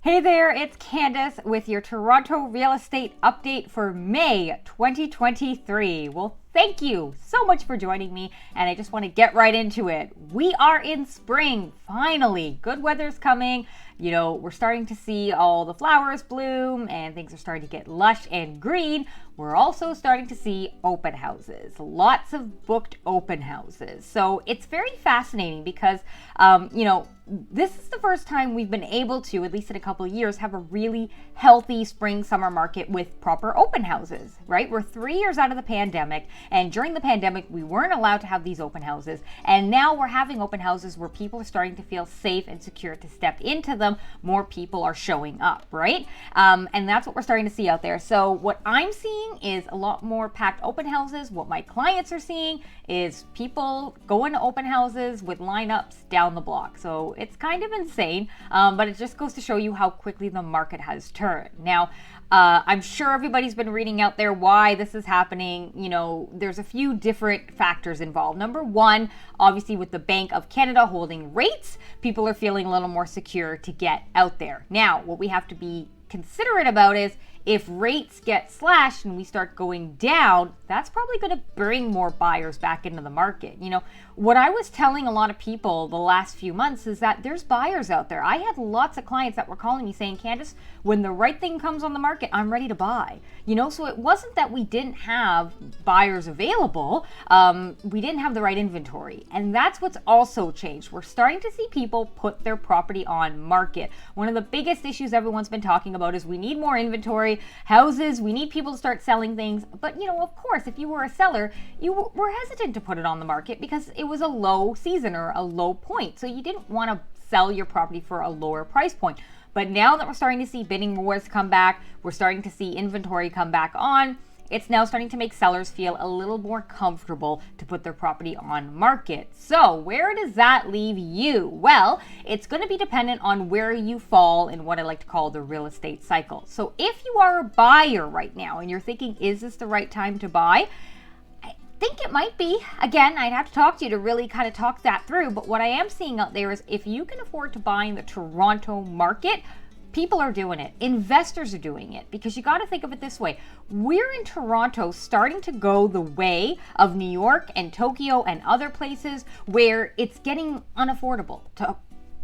Hey there, it's Candice with your Toronto real estate update for May 2023. Well, thank you so much for joining me, and I just want to get right into it. We are in spring, finally. Good weather's coming. You know, we're starting to see all the flowers bloom and things are starting to get lush and green. We're also starting to see open houses, lots of booked open houses. So it's very fascinating because, this is the first time we've been able to, at least in a couple of years, have a really healthy spring summer market with proper open houses, right? We're 3 years out of the pandemic, and during the pandemic, we weren't allowed to have these open houses. And now we're having open houses where people are starting to feel safe and secure to step into them. More people are showing up, right? And that's what we're starting to see out there. So what I'm seeing is a lot more packed open houses. What my clients are seeing is people going to open houses with lineups down the block. So it's kind of insane, but it just goes to show you how quickly the market has turned. Now, I'm sure everybody's been reading out there why this is happening. You know, there's a few different factors involved. Number one, obviously with the Bank of Canada holding rates, people are feeling a little more secure to get out there. Now, what we have to be considerate about is if rates get slashed and we start going down, that's probably going to bring more buyers back into the market. You know, what I was telling a lot of people the last few months is that there's buyers out there. I had lots of clients that were calling me saying, Candice, when the right thing comes on the market, I'm ready to buy. You know, so it wasn't that we didn't have buyers available. We didn't have the right inventory. And that's what's also changed. We're starting to see people put their property on market. One of the biggest issues everyone's been talking about is we need more inventory. Houses, we need people to start selling things. But, you know, of course, if you were a seller, you were hesitant to put it on the market because it was a low season or a low point. So you didn't want to sell your property for a lower price point. But now that we're starting to see bidding wars come back, we're starting to see inventory come back on, it's now starting to make sellers feel a little more comfortable to put their property on market. So where does that leave you? Well, it's going to be dependent on where you fall in what I like to call the real estate cycle. So if you are a buyer right now and you're thinking, is this the right time to buy? I think it might be. Again, I'd have to talk to you to really kind of talk that through. But what I am seeing out there is if you can afford to buy in the Toronto market, people are doing it. Investors are doing it because you got to think of it this way. We're in Toronto starting to go the way of New York and Tokyo and other places where it's getting unaffordable to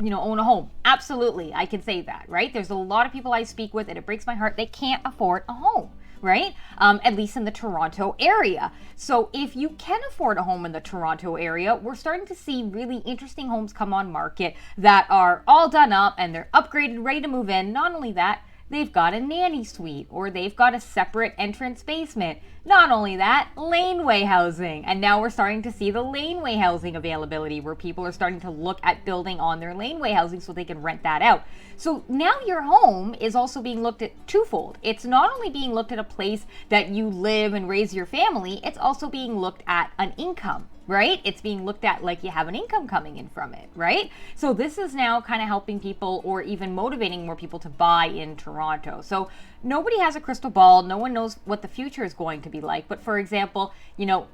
own a home. Absolutely. I can say that, right? There's a lot of people I speak with and it breaks my heart. They can't afford a home, right? At least in the Toronto area. So if you can afford a home in the Toronto area, we're starting to see really interesting homes come on market that are all done up and they're upgraded, ready to move in. Not only that, they've got a nanny suite or they've got a separate entrance basement. Not only that, laneway housing. And now we're starting to see the laneway housing availability where people are starting to look at building on their laneway housing so they can rent that out. So now your home is also being looked at twofold. It's not only being looked at a place that you live and raise your family, it's also being looked at an income, right? It's being looked at like you have an income coming in from it, right? So this is now kind of helping people or even motivating more people to buy in Toronto. So nobody has a crystal ball. No one knows what the future is going to be like. But for example,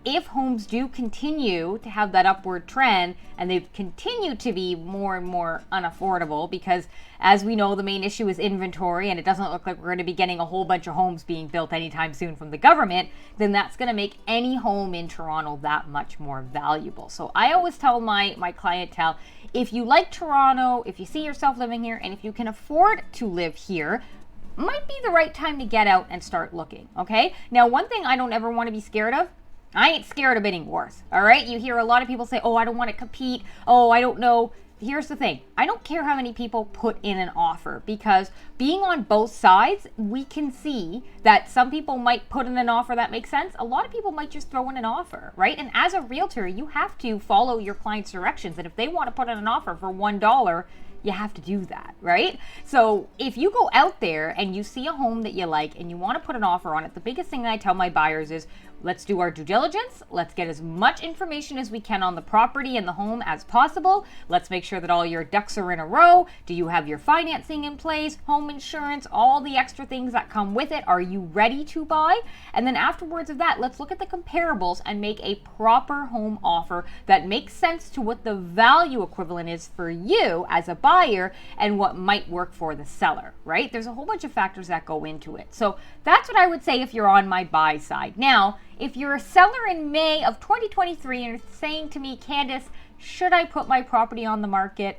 if homes do continue to have that upward trend and they continue to be more and more unaffordable, because as we know, the main issue is inventory and it doesn't look like we're going to be getting a whole bunch of homes being built anytime soon from the government, then that's going to make any home in Toronto that much more valuable. So I always tell my clientele, if you like Toronto, if you see yourself living here, and if you can afford to live here, might be the right time to get out and start looking, okay? Now, one thing I don't ever want to be scared of, I ain't scared of bidding wars, all right? You hear a lot of people say, oh, I don't want to compete. Oh, I don't know. Here's the thing. I don't care how many people put in an offer, because being on both sides, we can see that some people might put in an offer that makes sense. A lot of people might just throw in an offer, right? And as a realtor, you have to follow your client's directions. And if they want to put in an offer for $1, you have to do that, right? So if you go out there and you see a home that you like and you want to put an offer on it, the biggest thing that I tell my buyers is Let's do our due diligence. Let's get as much information as we can on the property and the home as possible. Let's make sure that all your ducks are in a row. Do you have your financing in place, home insurance, all the extra things that come with it? Are you ready to buy? And then afterwards of that, let's look at the comparables and make a proper home offer that makes sense to what the value equivalent is for you as a buyer and what what might work for the seller, right? There's a whole bunch of factors that go into it. So that's what I would say if you're on my buy side. Now, if you're a seller in May of 2023 and you're saying to me, Candice, should I put my property on the market?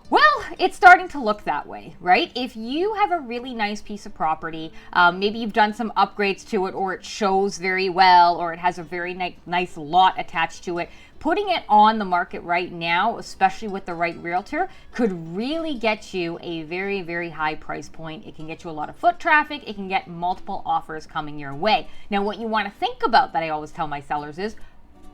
Well, it's starting to look that way, right? If you have a really nice piece of property, maybe you've done some upgrades to it, or it shows very well, or it has a very nice lot attached to it, putting it on the market right now, especially with the right realtor, could really get you a very, very high price point. It can get you a lot of foot traffic. It can get multiple offers coming your way. Now, what you want to think about that I always tell my sellers is,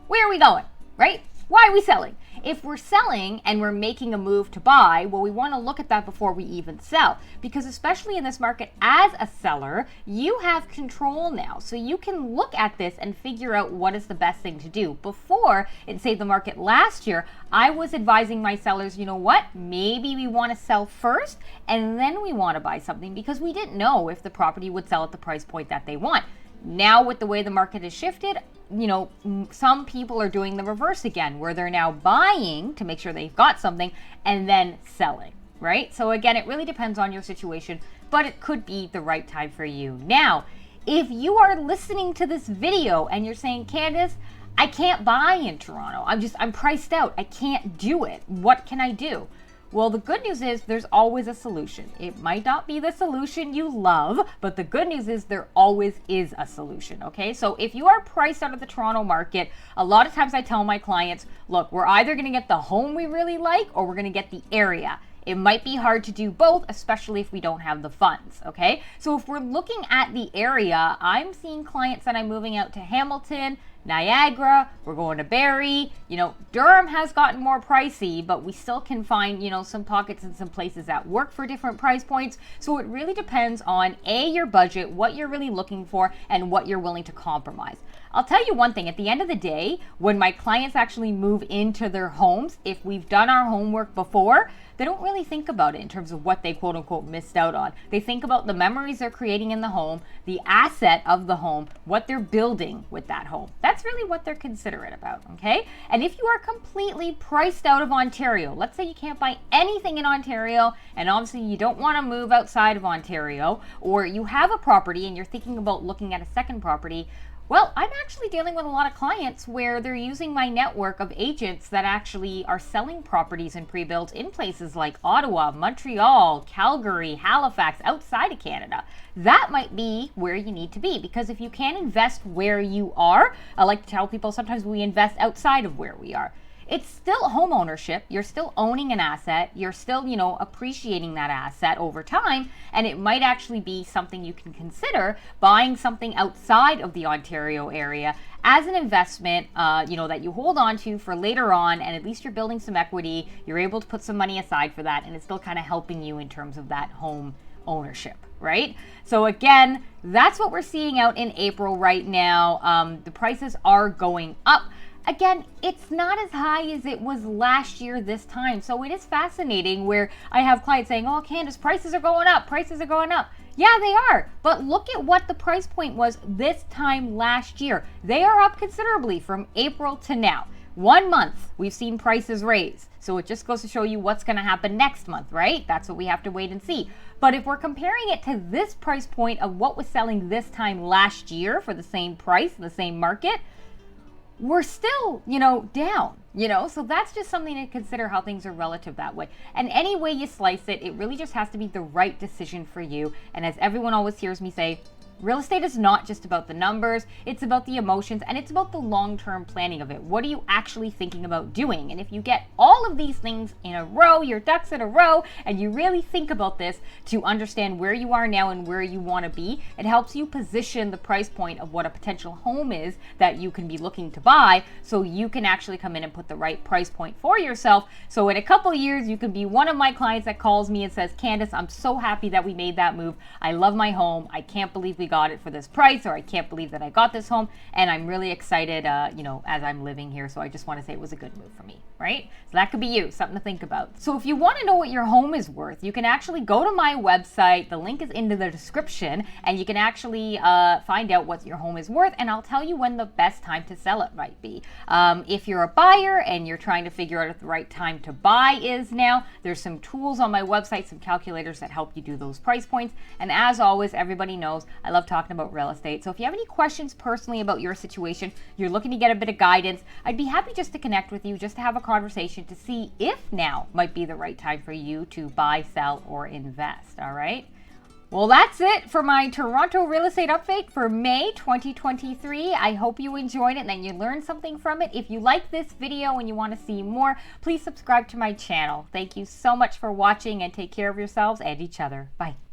where are we going, right? Why are we selling? If we're selling and we're making a move to buy, well, we want to look at that before we even sell, because especially in this market, as a seller, you have control now. So you can look at this and figure out what is the best thing to do. Before, in say the market last year, I was advising my sellers, you know what, maybe we want to sell first and then we want to buy something, because we didn't know if the property would sell at the price point that they want. Now, with the way the market has shifted, you know, some people are doing the reverse again, where they're now buying to make sure they've got something and then selling, right? So again, it really depends on your situation, but it could be the right time for you. Now, if you are listening to this video and you're saying, Candice, I can't buy in Toronto. I'm priced out. I can't do it. What can I do? Well, the good news is there's always a solution. It might not be the solution you love, but the good news is there always is a solution, okay? So if you are priced out of the Toronto market, a lot of times I tell my clients, look, we're either gonna get the home we really like or we're gonna get the area. It might be hard to do both, especially if we don't have the funds, okay? So if we're looking at the area, I'm seeing clients that I'm moving out to Hamilton, Niagara, we're going to Barrie. You know, Durham has gotten more pricey, but we still can find, you know, some pockets and some places that work for different price points. So it really depends on your budget, what you're really looking for, and what you're willing to compromise. I'll tell you one thing, at the end of the day, when my clients actually move into their homes, if we've done our homework before, they don't really think about it in terms of what they quote unquote missed out on. They think about the memories they're creating in the home, the asset of the home, what they're building with that home. That's really what they're considerate about, okay? And if you are completely priced out of Ontario, let's say you can't buy anything in Ontario, and obviously you don't want to move outside of Ontario, or you have a property and you're thinking about looking at a second property, well, I'm actually dealing with a lot of clients where they're using my network of agents that actually are selling properties and pre-built in places like Ottawa, Montreal, Calgary, Halifax, outside of Canada. That might be where you need to be, because if you can't invest where you are, I like to tell people sometimes we invest outside of where we are. It's still home ownership. You're still owning an asset. You're still, you know, appreciating that asset over time. And it might actually be something you can consider buying something outside of the Ontario area as an investment, you know, that you hold on to for later on. And at least you're building some equity. You're able to put some money aside for that. And it's still kind of helping you in terms of that home ownership, right? So again, that's what we're seeing out in April right now. The prices are going up. Again, it's not as high as it was last year this time. So it is fascinating where I have clients saying, oh, Candice, prices are going up. Prices are going up. Yeah, they are. But look at what the price point was this time last year. They are up considerably from April to now. 1 month, we've seen prices raise. So it just goes to show you what's going to happen next month, right? That's what we have to wait and see. But if we're comparing it to this price point of what was selling this time last year for the same price, the same market, we're still, you know, down, you know, so that's just something to consider how things are relative that way. And any way you slice it, it really just has to be the right decision for you. And as everyone always hears me say, real estate is not just about the numbers, it's about the emotions, and it's about the long-term planning of it. What are you actually thinking about doing? And if you get all of these things in a row, your ducks in a row, and you really think about this to understand where you are now and where you want to be, it helps you position the price point of what a potential home is that you can be looking to buy, so you can actually come in and put the right price point for yourself. So in a couple of years, you can be one of my clients that calls me and says, Candice, I'm so happy that we made that move. I love my home. I can't believe we got it for this price, or I can't believe that I got this home, and I'm really excited, as I'm living here. So I just want to say it was a good move for me, right? So that could be you, something to think about. So if you want to know what your home is worth, you can actually go to my website. The link is in the description, and you can actually find out what your home is worth, and I'll tell you when the best time to sell it might be. If you're a buyer and you're trying to figure out if the right time to buy is now, there's some tools on my website, some calculators that help you do those price points. And as always, everybody knows I love talking about real estate. So if you have any questions personally about your situation, you're looking to get a bit of guidance, I'd be happy just to connect with you, just to have a conversation to see if now might be the right time for you to buy, sell, or invest. All right. Well, that's it for my Toronto real estate update for May 2023. I hope you enjoyed it and that you learned something from it. If you like this video and you want to see more, please subscribe to my channel. Thank you so much for watching, and take care of yourselves and each other. Bye.